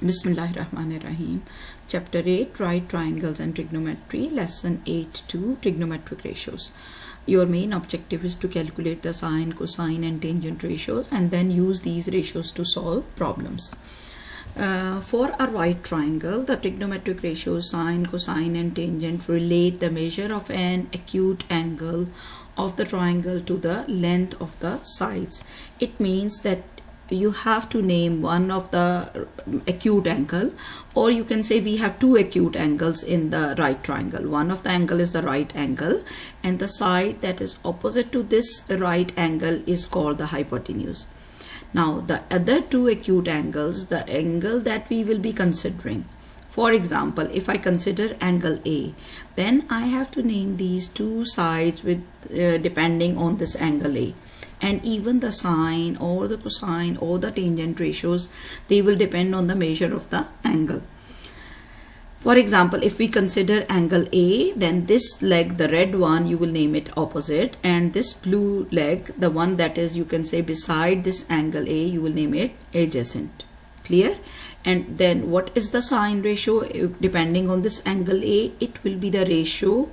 Bismillahirrahmanirrahim. Chapter 8, Right Triangles and Trigonometry. Lesson 8.2, Trigonometric Ratios. Your main objective is to calculate the sine, cosine and tangent ratios and then use these ratios to solve problems. For a right triangle, the trigonometric ratios sine, cosine and tangent relate the measure of an acute angle of the triangle to the length of the sides. It means that you have to name one of the acute angle, or you can say we have two acute angles in the right triangle. One of the angle is the right angle and the side that is opposite to this right angle is called the hypotenuse. Now the other two acute angles, the angle that we will be considering, for example, if I consider angle A, then I have to name these two sides with depending on this angle A. And even the sine or the cosine or the tangent ratios, they will depend on the measure of the angle. For example, if we consider angle A, then this leg, the red one, you will name it opposite, and this blue leg, the one that is, you can say, beside this angle A, you will name it adjacent. Clear? And then what is the sine ratio? Depending on this angle A, it will be the ratio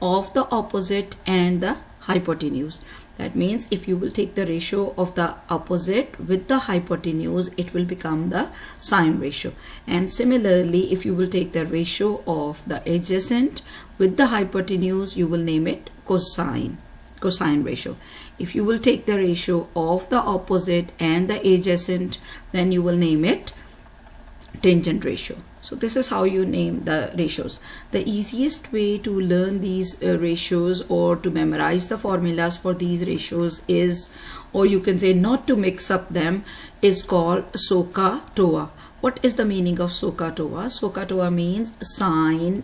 of the opposite and the hypotenuse. That means if you will take the ratio of the opposite with the hypotenuse, it will become the sine ratio. And similarly, if you will take the ratio of the adjacent with the hypotenuse, you will name it cosine ratio. If you will take the ratio of the opposite and the adjacent, then you will name it tangent ratio. So this is how you name the ratios. The easiest way to learn these ratios or to memorize the formulas for these ratios is, or you can say not to mix up them, is called SOHCAHTOA. What is the meaning of SOHCAHTOA? SOHCAHTOA means sine,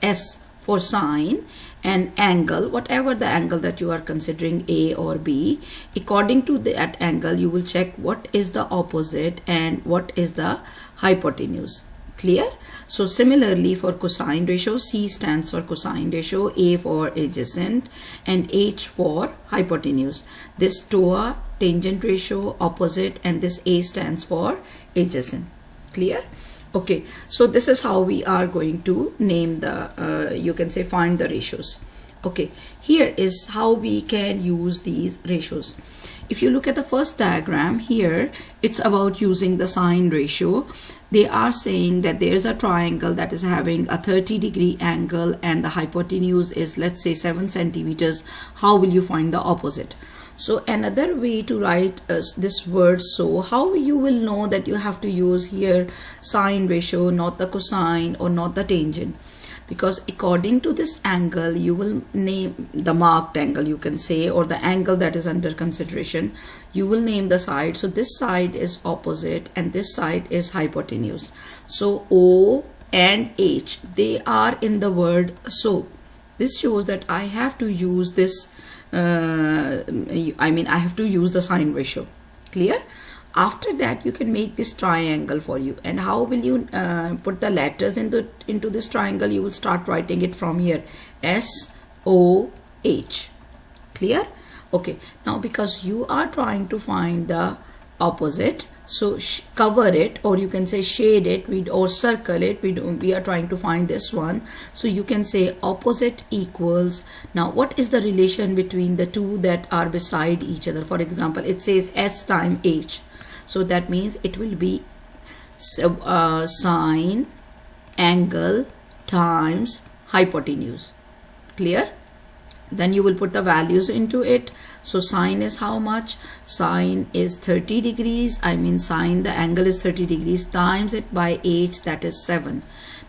S for sine, and angle, whatever the angle that you are considering, A or B. According to that angle, you will check what is the opposite and what is the hypotenuse. Clear? So similarly for cosine ratio, C stands for cosine ratio, A for adjacent and H for hypotenuse. This TOA, tangent ratio, opposite, and this A stands for adjacent. Clear? Okay, so this is how we are going to name the, you can say, find the ratios. Okay, here is how we can use these ratios. If you look at the first diagram here, it's about using the sine ratio. They are saying that there's a triangle that is having a 30-degree angle and the hypotenuse is, let's say, 7 centimeters. How will you find the opposite? So another way to write this word, so how you will know that you have to use here sine ratio, not the cosine or not the tangent? Because according to this angle, you will name the marked angle, you can say, or the angle that is under consideration. You will name the side. So this side is opposite and this side is hypotenuse. So O and H, they are in the word so. This shows that I have to use this, I have to use the sine ratio. Clear? After that, you can make this triangle for you. And how will you put the letters into this triangle? You will start writing it from here, S-O-H. Clear? Okay. Now, because you are trying to find the opposite, so cover it, or you can say shade it, or circle it. We are trying to find this one. So you can say opposite equals. Now, what is the relation between the two that are beside each other? For example, it says S times H. So that means it will be sine angle times hypotenuse. Clear? Then you will put the values into it. So sine is how much? Sine is 30 degrees. Sine, the angle is 30 degrees, times it by H, that is 7.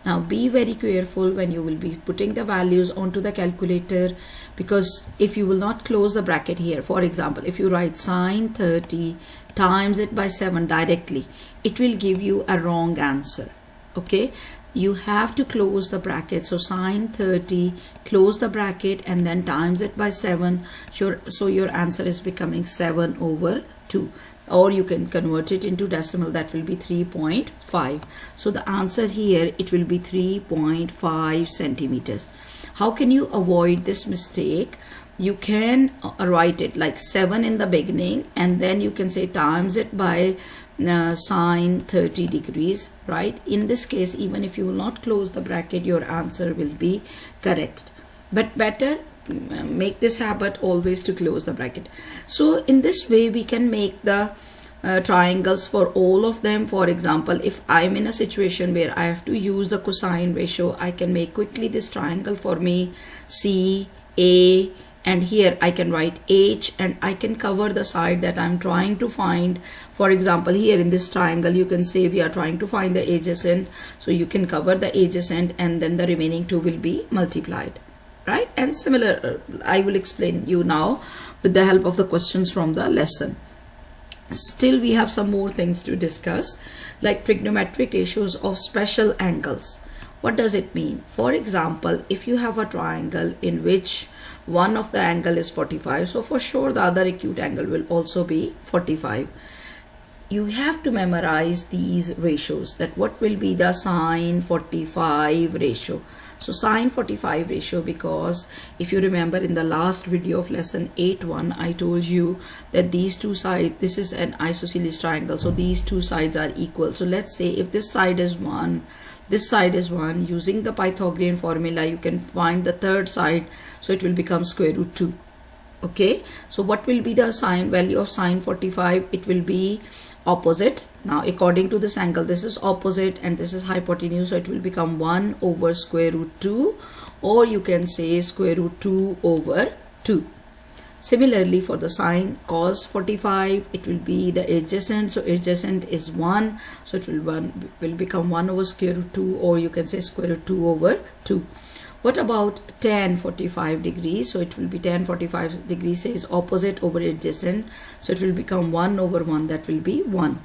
Now be very careful when you will be putting the values onto the calculator, because if you will not close the bracket here, for example, if you write sine 30 times it by 7 directly, it will give you a wrong answer. Okay, you have to close the bracket. So sine 30, close the bracket and then times it by 7. So your answer is becoming 7/2. Or you can convert it into decimal, that will be 3.5. So the answer here, it will be 3.5 centimeters. How can you avoid this mistake? You can write it like 7 in the beginning and then you can say times it by sine 30 degrees, right? In this case, even if you will not close the bracket, your answer will be correct. But better make this habit always to close the bracket. So in this way we can make the triangles for all of them. For example, if I'm in a situation where I have to use the cosine ratio, I can make quickly this triangle for me, C, A, and here I can write H, and I can cover the side that I'm trying to find. For example, here in this triangle you can say we are trying to find the adjacent, so you can cover the adjacent and then the remaining two will be multiplied, right? And similar I will explain you now with the help of the questions from the lesson. Still we have some more things to discuss, like trigonometric ratios of special angles. What does it mean? For example, if you have a triangle in which one of the angle is 45, so for sure the other acute angle will also be 45. You have to memorize these ratios, that what will be the sine 45 ratio. So sine 45 ratio, because if you remember in the last video of lesson 8.1, I told you that these two sides, this is an isosceles triangle, so these two sides are equal. So let's say if this side is 1, this side is 1, using the Pythagorean formula you can find the third side, so it will become square root 2. Okay, so what will be the sine value of sine 45? It will be opposite. Now according to this angle, this is opposite and this is hypotenuse, so it will become 1 over square root 2, or you can say square root 2 over 2. Similarly for the sine cos 45, it will be the adjacent, so adjacent is 1, so it will become 1 over square root 2, or you can say square root 2 over 2. What about tan 45 degrees? So it will be tan 45 degrees says opposite over adjacent, so it will become 1 over 1, that will be 1.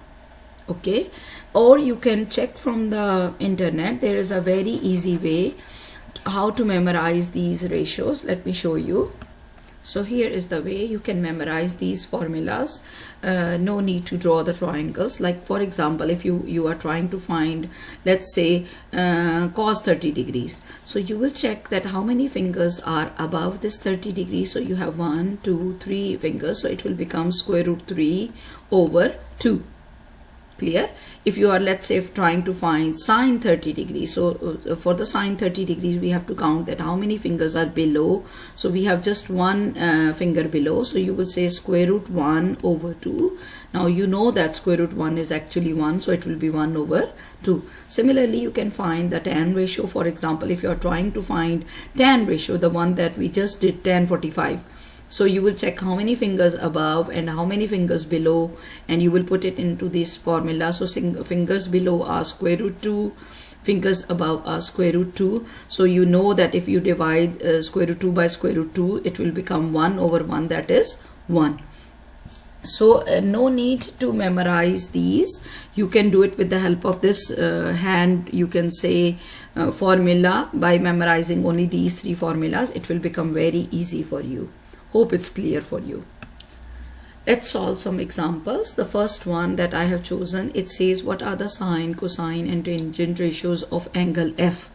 Okay, or you can check from the internet. There is a very easy way how to memorize these ratios. Let me show you. So here is the way you can memorize these formulas. No need to draw the triangles. Like for example, if you are trying to find, let's say cos 30 degrees, so you will check that how many fingers are above this 30 degrees. So you have 1, 2, 3 fingers, so it will become square root 3 over 2. Clear? If you are, let's say, trying to find sine 30 degrees, so for the sine 30 degrees we have to count that how many fingers are below. So we have just one finger below, so you will say square root 1 over 2. Now you know that square root 1 is actually 1, so it will be 1 over 2. Similarly, you can find the tan ratio. For example, if you are trying to find tan ratio, the one that we just did, tan 45, so you will check how many fingers above and how many fingers below, and you will put it into this formula. So fingers below are square root 2, fingers above are square root 2. So you know that if you divide square root 2 by square root 2, it will become 1 over 1, that is 1. So no need to memorize these. You can do it with the help of this hand, you can say formula. By memorizing only these 3 formulas, it will become very easy for you. Hope it's clear for you. Let's solve some examples. The first one that I have chosen, it says what are the sine, cosine and tangent ratios of angle F.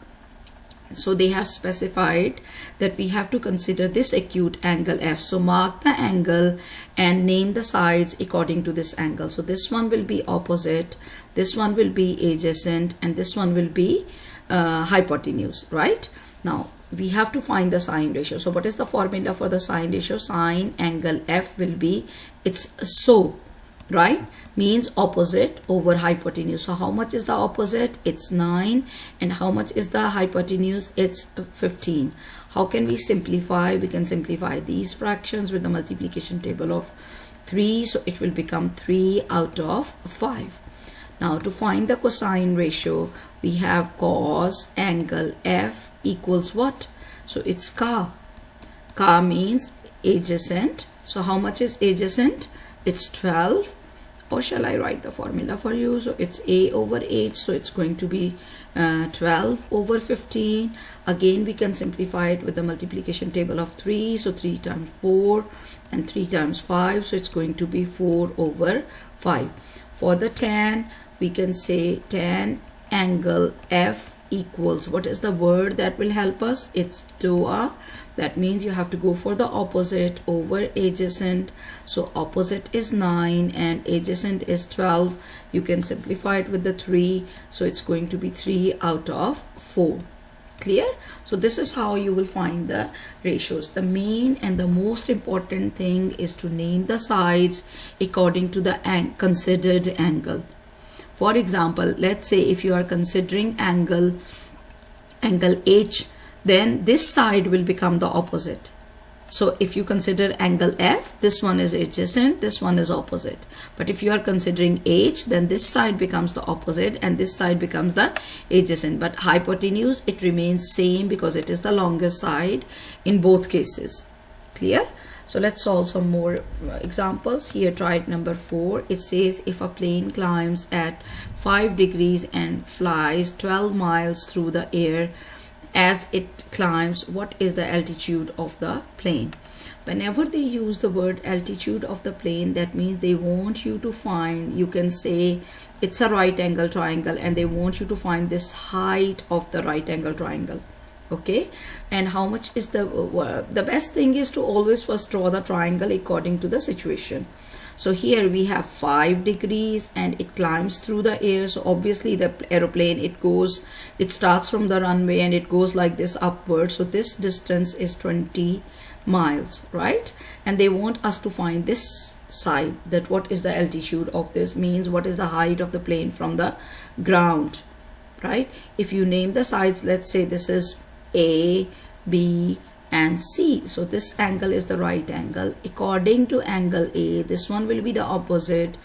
So they have specified that we have to consider this acute angle F. So mark the angle and name the sides according to this angle. So this one will be opposite, this one will be adjacent, and this one will be hypotenuse, right? Now we have to find the sine ratio. So what is the formula for the sine ratio? Sine angle F will be, it's so, right? Means opposite over hypotenuse. So how much is the opposite? It's 9. And how much is the hypotenuse? It's 15. How can we simplify? We can simplify these fractions with the multiplication table of 3. So it will become 3 out of 5. Now to find the cosine ratio, we have cos angle F equals what? So it's ka. Ka means adjacent. So how much is adjacent? It's 12. Or shall I write the formula for you? So it's A over H. So it's going to be 12 over 15. Again, we can simplify it with the multiplication table of 3. So 3 times 4 and 3 times 5. So it's going to be 4 over 5. For the tan, we can say tan angle F equals. What is the word that will help us? It's dua. That means you have to go for the opposite over adjacent. So opposite is 9 and adjacent is 12. You can simplify it with the 3. So it's going to be 3 out of 4. Clear? So this is how you will find the ratios. The main and the most important thing is to name the sides according to the considered angle. For example, let's say if you are considering angle H, then this side will become the opposite. So if you consider angle F, this one is adjacent, this one is opposite. But if you are considering H, then this side becomes the opposite and this side becomes the adjacent. But hypotenuse, it remains same because it is the longest side in both cases. Clear? So let's solve some more examples. Here, try it number 4. It says if a plane climbs at 5 degrees and flies 12 miles through the air, as it climbs, what is the altitude of the plane? Whenever they use the word altitude of the plane, that means they want you to find, you can say it's a right angle triangle and they want you to find this height of the right angle triangle. Okay, and how much is the best thing is to always first draw the triangle according to the situation. So here we have 5 degrees and it climbs through the air. So obviously the aeroplane, it starts from the runway and it goes like this upward. So this distance is 20 miles, right? And they want us to find this side, that what is the altitude of this, means what is the height of the plane from the ground, right? If you name the sides, let's say this is A, B, and C. So this angle is the right angle. According to angle A, this one will be the opposite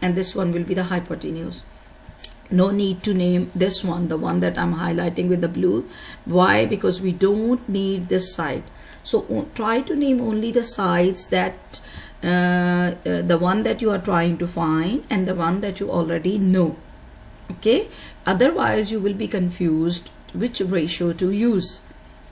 and this one will be the hypotenuse. No need to name this one, the one that I'm highlighting with the blue. Why? Because we don't need this side. So try to name only the sides that the one that you are trying to find and the one that you already know. Okay, otherwise you will be confused which ratio to use.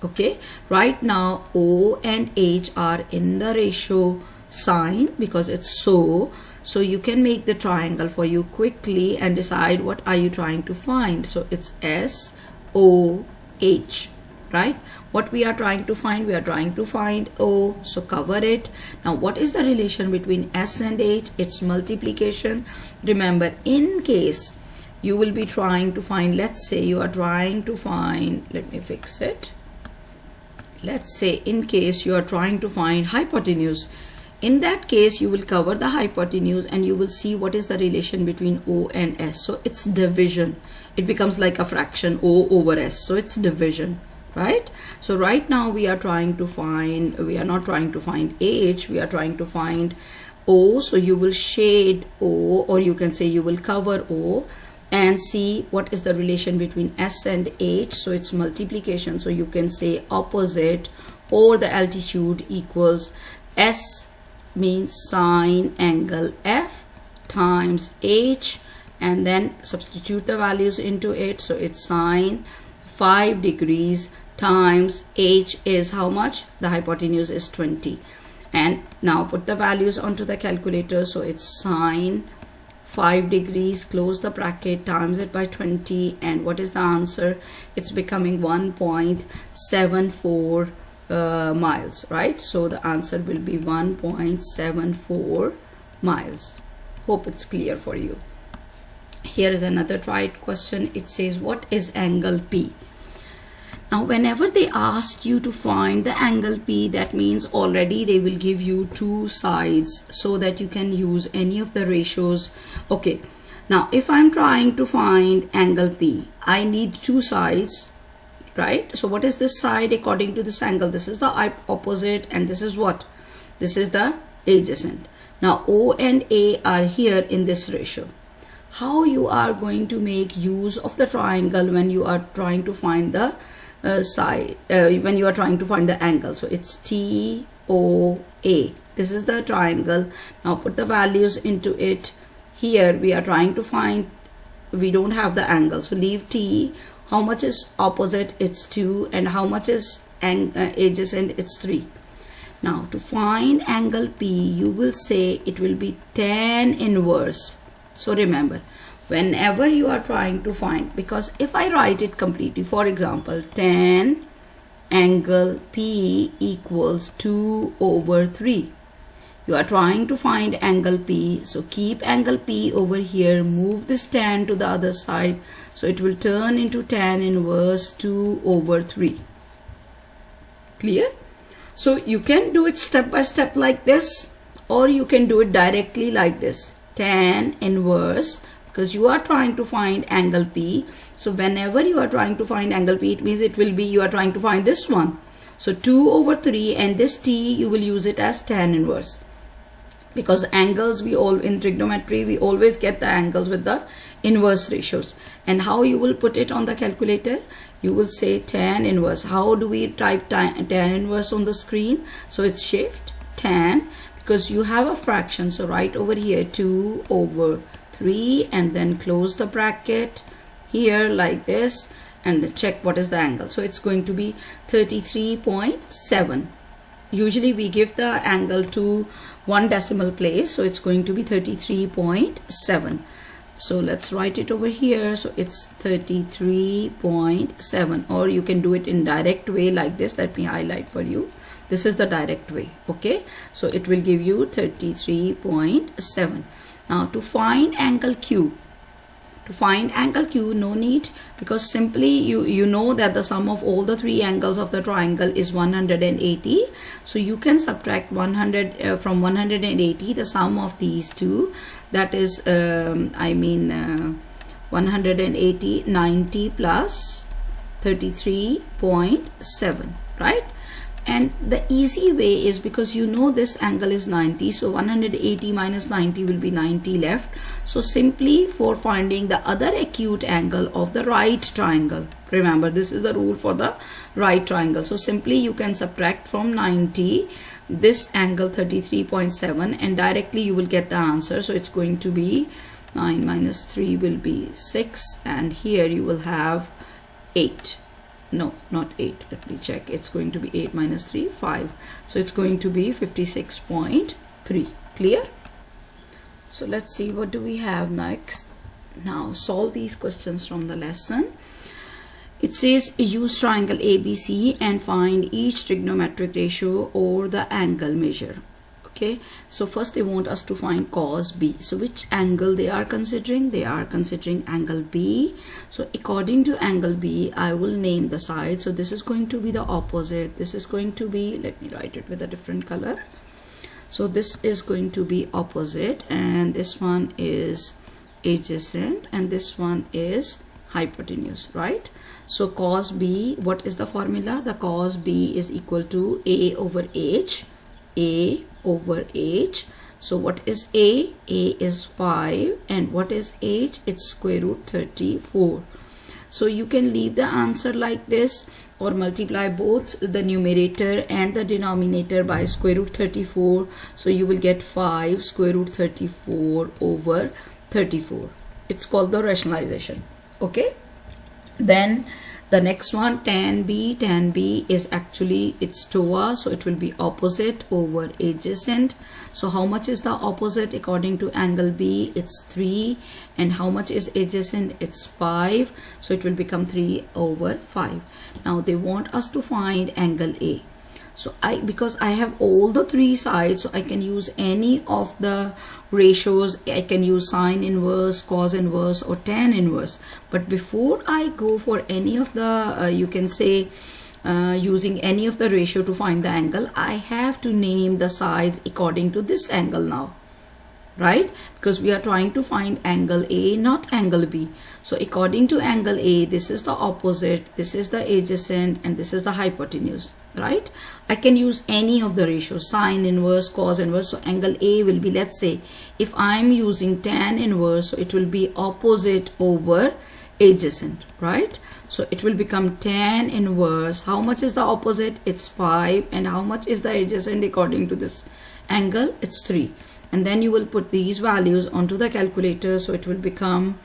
Okay, right now O and H are in the ratio sign because it's so you can make the triangle for you quickly and decide what are you trying to find. So it's S O H, right? What we are trying to find, we are trying to find O, so cover it. Now what is the relation between S and H? It's multiplication. Remember, in case you will be trying to find, let's say you are trying to find, let me fix it. Let's say in case you are trying to find hypotenuse, in that case you will cover the hypotenuse and you will see what is the relation between O and S. So it's division. It becomes like a fraction, O over S. So it's division, right? So right now we are trying to find, we are not trying to find H, we are trying to find O. So you will shade O, or you can say you will cover O and see what is the relation between S and H. So it's multiplication. So you can say opposite or the altitude equals S means sine angle F times H, and then substitute the values into it. So it's sine 5 degrees times H is how much? The hypotenuse is 20. And now put the values onto the calculator. So it's sine 5 degrees, close the bracket, times it by 20, and what is the answer? It's becoming 1.74 miles, right? So the answer will be 1.74 miles. Hope it's clear for you. Here is another tried question. It says, what is angle P? Now whenever they ask you to find the angle P, that means already they will give you two sides so that you can use any of the ratios. Okay, now if I'm trying to find angle P, I need two sides, right? So what is this side according to this angle? This is the opposite and this is what? This is the adjacent. Now O and A are here in this ratio. How you are going to make use of the triangle when you are trying to find the side, when you are trying to find the angle? So it's TOA. This is the triangle. Now put the values into it. Here we are trying to find, we don't have the angle, so leave T. How much is opposite? It's 2. And how much is adjacent? It's 3. Now to find angle P, you will say it will be tan inverse. So remember, whenever you are trying to find, because if I write it completely, for example, tan angle P equals 2/3. You are trying to find angle P, so keep angle P over here, move this tan to the other side, so it will turn into tan inverse 2/3. Clear? So you can do it step by step like this, or you can do it directly like this, tan inverse, because you are trying to find angle P. So whenever you are trying to find angle P, it means it will be you are trying to find this one. So 2/3, and this T you will use it as tan inverse, because angles in trigonometry we always get the angles with the inverse ratios. And how you will put it on the calculator? You will say tan inverse. How do we type tan inverse on the screen? So it's shift tan, because you have a fraction, so right over here 2/3, and then close the bracket here like this, and then check what is the angle. So it's going to be 33.7. Usually we give the angle to one decimal place, so it's going to be 33.7. So let's write it over here. So it's 33.7, or you can do it in direct way like this. Let me highlight for you. This is the direct way. Okay, so it will give you 33.7. Now to find angle Q, no need, because simply you know that the sum of all the three angles of the triangle is 180. So you can subtract 100 from 180 the sum of these two, that is 180, 90 plus 33.7, right? And the easy way is, because you know this angle is 90, so 180 minus 90 will be 90 left. So simply for finding the other acute angle of the right triangle, remember this is the rule for the right triangle, so simply you can subtract from 90 this angle 33.7, and directly you will get the answer. So it's going to be 9 minus 3 will be 6, and here you will have 8. No, not 8. Let me check. It's going to be 8 minus 3, 5. So it's going to be 56.3. Clear? So let's see what do we have next. Now solve these questions from the lesson. It says use triangle ABC and find each trigonometric ratio or the angle measure. Okay, so first they want us to find cos B. So which angle they are considering? They are considering angle B. So according to angle B, I will name the side. So this is going to be the opposite. This is going to be, let me write it with a different color. So this is going to be opposite, and this one is adjacent, and this one is hypotenuse, right? So cos B, what is the formula? The cos B is equal to A over H. A over H. So what is A? A is 5, and what is H? It's square root 34. So you can leave the answer like this, or multiply both the numerator and the denominator by square root 34. So you will get 5 square root 34 over 34. It's called the rationalization. Okay, then the next one, tan B. Tan B is actually, it's TOA, so it will be opposite over adjacent. So how much is the opposite according to angle B? It's 3. And how much is adjacent? It's 5. So it will become 3 over 5. Now they want us to find angle A. So because I have all the three sides, so I can use any of the ratios. I can use sine inverse, cos inverse, or tan inverse. But before I go for any of the, you can say using any of the ratio to find the angle, I have to name the sides according to this angle now, right? Because we are trying to find angle A, not angle B. So according to angle A, this is the opposite, this is the adjacent, and this is the hypotenuse, right? I can use any of the ratios, sine inverse, cos inverse. So angle A will be, let's say if I'm using tan inverse, so it will be opposite over adjacent, right? So it will become tan inverse. How much is the opposite? It's 5. And how much is the adjacent according to this angle? It's 3. And then you will put these values onto the calculator. So it will become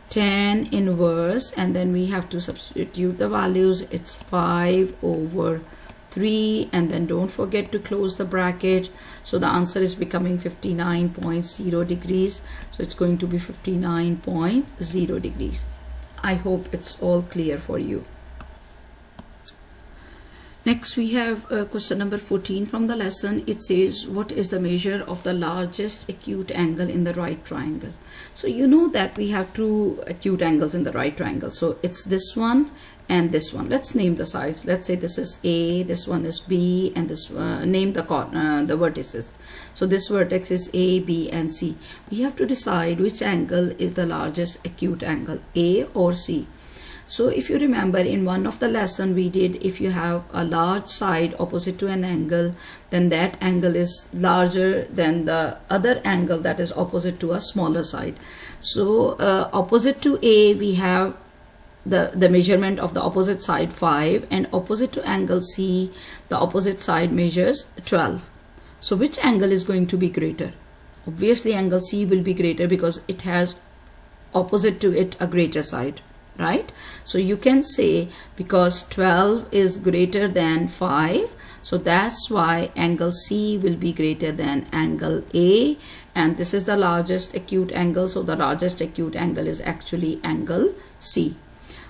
tan inverse, and then we have to substitute the values. It's 5 over 3, and then don't forget to close the bracket. So the answer is becoming 59.0 degrees. So it's going to be 59.0 degrees. I hope it's all clear for you. Next we have question number 14 from the lesson. It says, what is the measure of the largest acute angle in the right triangle? So you know that we have two acute angles in the right triangle. So it's this one and this one. Let's name the sides. Let's say this is A, this one is B, and this name the vertices. So this vertex is A, B, and C. We have to decide which angle is the largest acute angle, A or C. So if you remember, in one of the lesson we did, if you have a large side opposite to an angle, then that angle is larger than the other angle that is opposite to a smaller side. So opposite to A, we have the measurement of the opposite side 5, and opposite to angle C, the opposite side measures 12. So which angle is going to be greater? Obviously angle C will be greater because it has opposite to it a greater side, right? So you can say because 12 is greater than 5, so that's why angle C will be greater than angle A, and this is the largest acute angle. So the largest acute angle is actually angle C.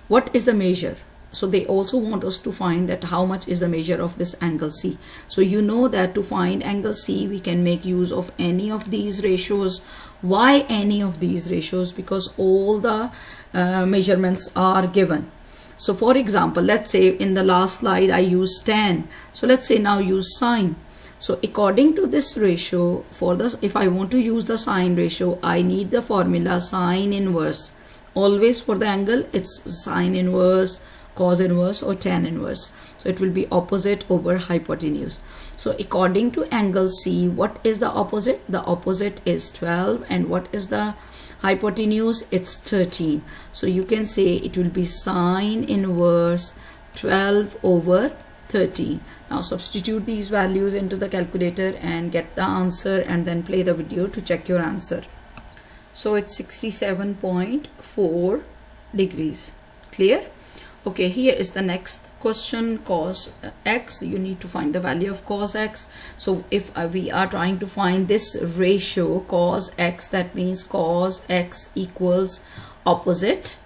What is the measure? So they also want us to find that how much is the measure of this angle C. So you know that to find angle C, we can make use of any of these ratios. Why any of these ratios? Because all the measurements are given. So for example, let's say in the last slide I used tan. So let's say now use sine. So according to this ratio, for this, if I want to use the sine ratio, I need the formula sine inverse. Always for the angle, it's sine inverse, cos inverse, or tan inverse. So it will be opposite over hypotenuse. So according to angle C, what is the opposite? The opposite is 12, and what is the hypotenuse? It's 13. So you can say it will be sine inverse 12 over 13. Now substitute these values into the calculator and get the answer, and then play the video to check your answer. So it's 67.4 degrees. Clear? Okay, here is the next question, cos x. You need to find the value of cos x. So if we are trying to find this ratio cos x, that means cos x equals opposite.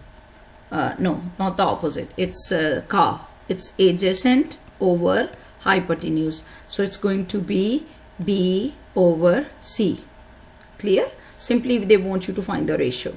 No, not the opposite. It's it's adjacent over hypotenuse. So it's going to be B over C. Clear? Simply they want you to find the ratio.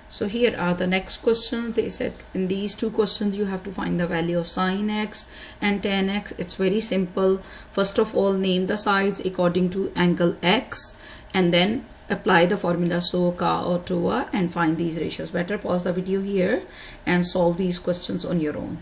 So here are the next questions. They said in these two questions you have to find the value of sine x and tan x. It's very simple. First of all, name the sides according to angle x, and then apply the formula so ka or toa and find these ratios. Better pause the video here and solve these questions on your own.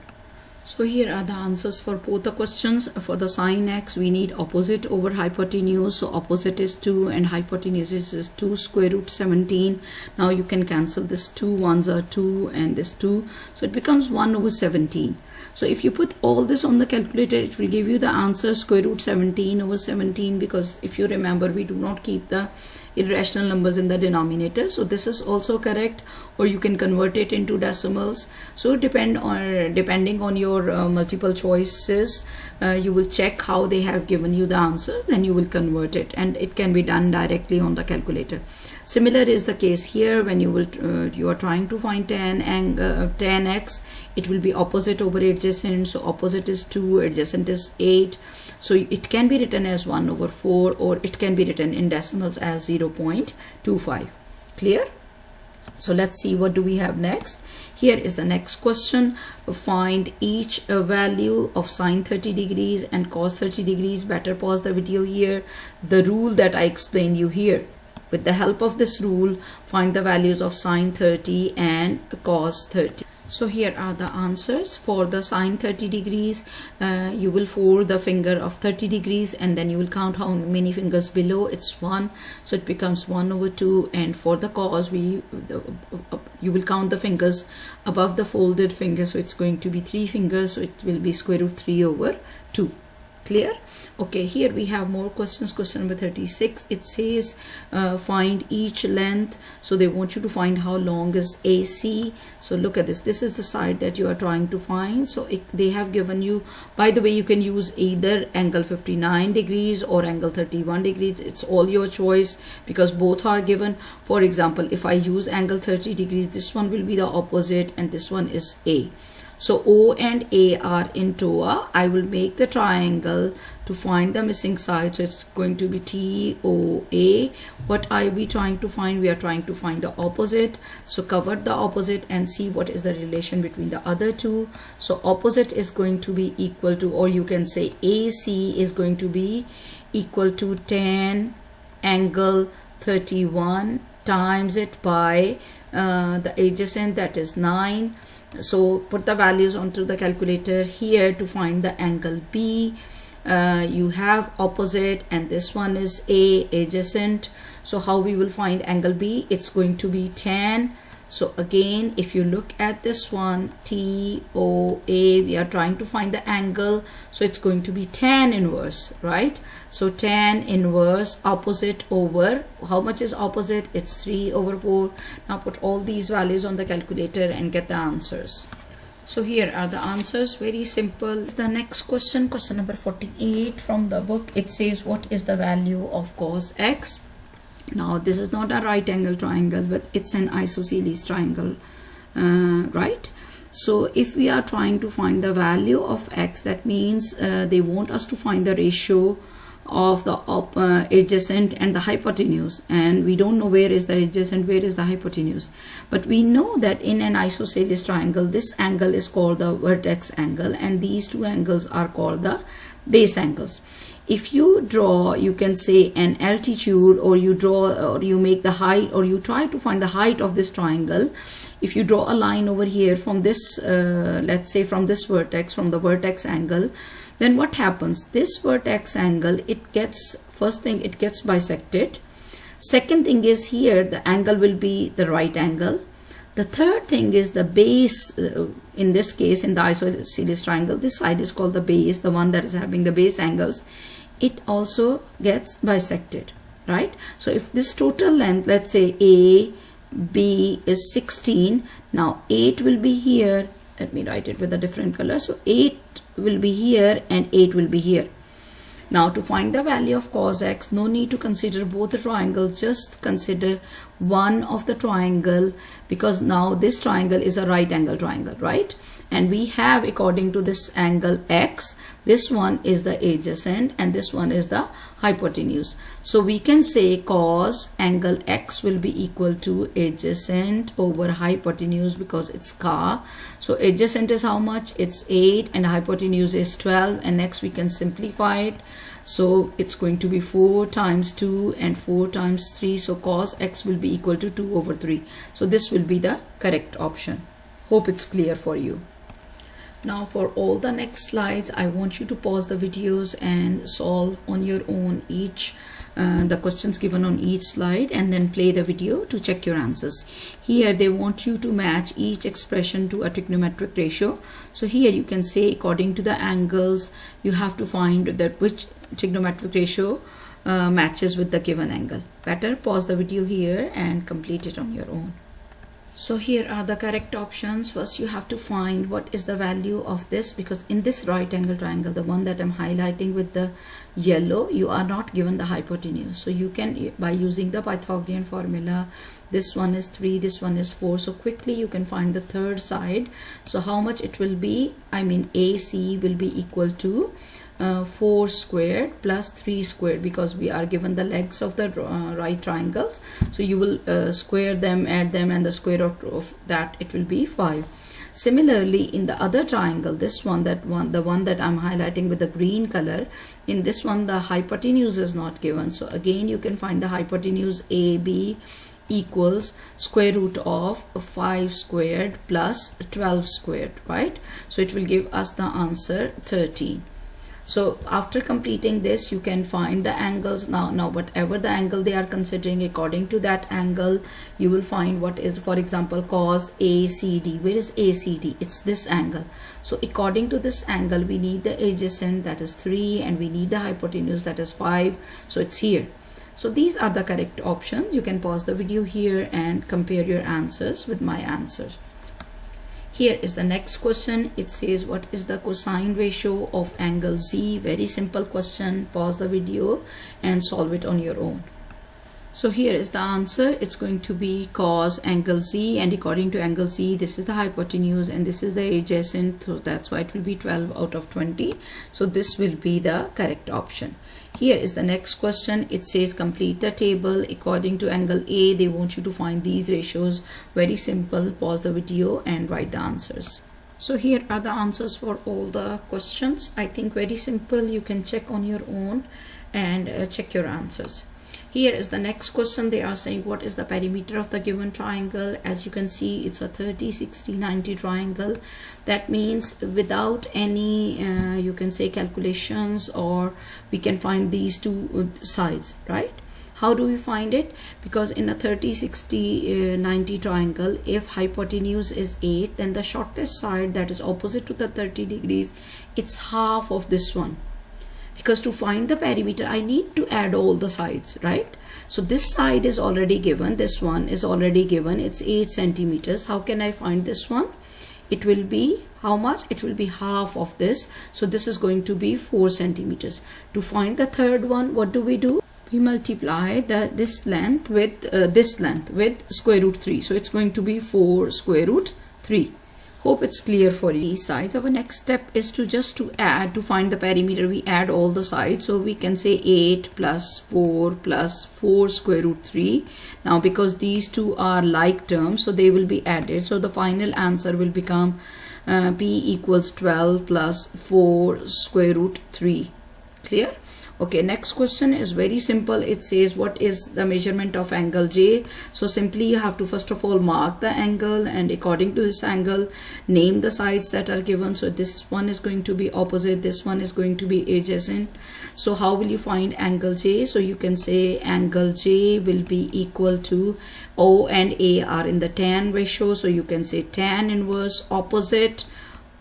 So here are the answers for both the questions. For the sine x, we need opposite over hypotenuse. So opposite is 2 and hypotenuse is 2 square root 17. Now you can cancel this 2, ones are 2 and this 2. So it becomes 1 over 17. So if you put all this on the calculator, it will give you the answer square root 17 over 17, because if you remember, we do not keep the irrational numbers in the denominator. So this is also correct, or you can convert it into decimals. So depending on your multiple choices, you will check how they have given you the answers, then you will convert it, and it can be done directly on the calculator. Similar is the case here. When you are trying to find tan x, it will be opposite over adjacent. So opposite is 2, adjacent is 8. So it can be written as 1 over 4, or it can be written in decimals as 0.25. Clear? So let's see what do we have next. Here is the next question. Find each value of sine 30 degrees and cos 30 degrees. Better pause the video here. The rule that I explained you here. With the help of this rule, find the values of sine 30 and cos 30. So here are the answers. For the sine 30 degrees, you will fold the finger of 30 degrees and then you will count how many fingers below. It's 1, so it becomes 1 over 2. And for the cos, you will count the fingers above the folded finger, so it's going to be 3 fingers, so it will be square root 3 over 2. Clear? Okay, here we have more questions. Question number 36, it says find each length. So they want you to find how long is AC. So look at this, this is the side that you are trying to find. So they have given you, by the way, you can use either angle 59 degrees or angle 31 degrees. It's all your choice because both are given. For example, if I use angle 30 degrees, this one will be the opposite and this one is A. So O and A are in TOA. I will make the triangle to find the missing side. So it's going to be TOA. What are we trying to find? We are trying to find the opposite. So cover the opposite and see what is the relation between the other two. So opposite is going to be equal to, or you can say AC is going to be equal to 10 angle 31 times it by the adjacent, that is 9. So put the values onto the calculator here to find the angle B. You have opposite and this one is A, adjacent. So how we will find angle B? It's going to be 10. So again, if you look at this one, TOA, we are trying to find the angle. So it's going to be tan inverse, right? So tan inverse opposite over, how much is opposite? It's 3/4. Now put all these values on the calculator and get the answers. So here are the answers, very simple. The next question, question number 48 from the book. It says, what is the value of cos x? Now this is not a right angle triangle, but it's an isosceles triangle, right? So if we are trying to find the value of x, that means they want us to find the ratio of the adjacent and the hypotenuse, and we don't know where is the adjacent, where is the hypotenuse, but we know that in an isosceles triangle this angle is called the vertex angle and these two angles are called the base angles. If you draw, you can say an altitude, or you draw, or you make the height, or you try to find the height of this triangle. If you draw a line over here from this, let's say from this vertex, from the vertex angle, then what happens? This vertex angle, it gets, first thing, it gets bisected. Second thing is here the angle will be the right angle. The third thing is the base. In this case, in the isosceles triangle, this side is called the base, the one that is having the base angles. It also gets bisected, right? So if this total length, let's say A, B is 16, now 8 will be here. Let me write it with a different color. So 8 will be here and 8 will be here. Now to find the value of cos x, no need to consider both the triangles, just consider one of the triangle, because now this triangle is a right angle triangle, right? And we have, according to this angle x, this one is the adjacent and this one is the hypotenuse. So we can say cos angle x will be equal to adjacent over hypotenuse because it's ka. So adjacent is how much? It's 8 and hypotenuse is 12, and next we can simplify it. So it's going to be 4 times 2 and 4 times 3. So cos x will be equal to 2/3. So this will be the correct option. Hope it's clear for you. Now for all the next slides, I want you to pause the videos and solve on your own each the questions given on each slide, and then play the video to check your answers. Here they want you to match each expression to a trigonometric ratio. So here you can say according to the angles, you have to find that which trigonometric ratio matches with the given angle. Better pause the video here and complete it on your own. So here are the correct options. First you have to find what is the value of this, because in this right angle triangle, the one that I'm highlighting with the yellow, you are not given the hypotenuse. So you can, by using the Pythagorean formula, this one is 3, this one is 4. So quickly you can find the third side. So how much it will be? I mean AC will be equal to 4 squared plus 3 squared, because we are given the legs of the right triangles. So you will square them, add them, and the square root of that, it will be 5. Similarly, in the other triangle, this one, the one that I'm highlighting with the green color, in this one the hypotenuse is not given. So again you can find the hypotenuse AB equals square root of 5 squared plus 12 squared, right? So it will give us the answer 13. So after completing this, you can find the angles. Now whatever the angle they are considering, according to that angle you will find what is, for example, cos ACD. Where is ACD? It's this angle. So according to this angle we need the adjacent, that is 3, and we need the hypotenuse, that is 5. So it's here. So these are the correct options. You can pause the video here and compare your answers with my answers. Here is the next question. It says, what is the cosine ratio of angle Z? Very simple question. Pause the video and solve it on your own. So here is the answer. It's going to be cos angle Z, and according to angle Z, this is the hypotenuse and this is the adjacent, so that's why it will be 12 out of 20. So this will be the correct option. Here is the next question. It says complete the table. According to angle A, they want you to find these ratios. Very simple. Pause the video and write the answers. So here are the answers for all the questions. I think very simple. You can check on your own and check your answers. Here is the next question. They are saying what is the perimeter of the given triangle. As you can see, it's a 30, 60, 90 triangle. That means without any you can say calculations, or we can find these two sides, right? How do we find it? Because in a 30, 60, 90 triangle, if hypotenuse is 8, then the shortest side, that is opposite to the 30 degrees, it's half of this one. Because to find the perimeter, I need to add all the sides, right? So this side is already given, this one is already given, it's 8 centimeters. How can I find this one? It will be how much? It will be half of this. So this is going to be 4 centimeters. To find the third one, what do? We multiply this length with square root 3. So it's going to be 4 square root 3. Hope it's clear for these sides. Our next step is to add, to find the perimeter. We add all the sides. So we can say 8 plus 4 square root 3. Now because these two are like terms, so they will be added. So the final answer will become P equals 12 plus 4 square root 3. Clear? Okay, next question is very simple. It says what is the measurement of angle J? So simply you have to first of all mark the angle, and according to this angle name the sides that are given. So this one is going to be opposite, this one is going to be adjacent. So how will you find angle J? So you can say angle J will be equal to, O and A are in the tan ratio, so you can say tan inverse opposite,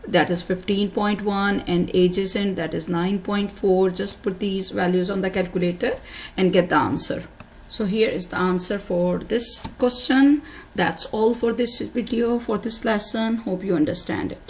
that is 15.1, and adjacent, that is 9.4. Just put these values on the calculator and get the answer. So here is the answer for this question. That's all for this video, for this lesson. Hope you understand it.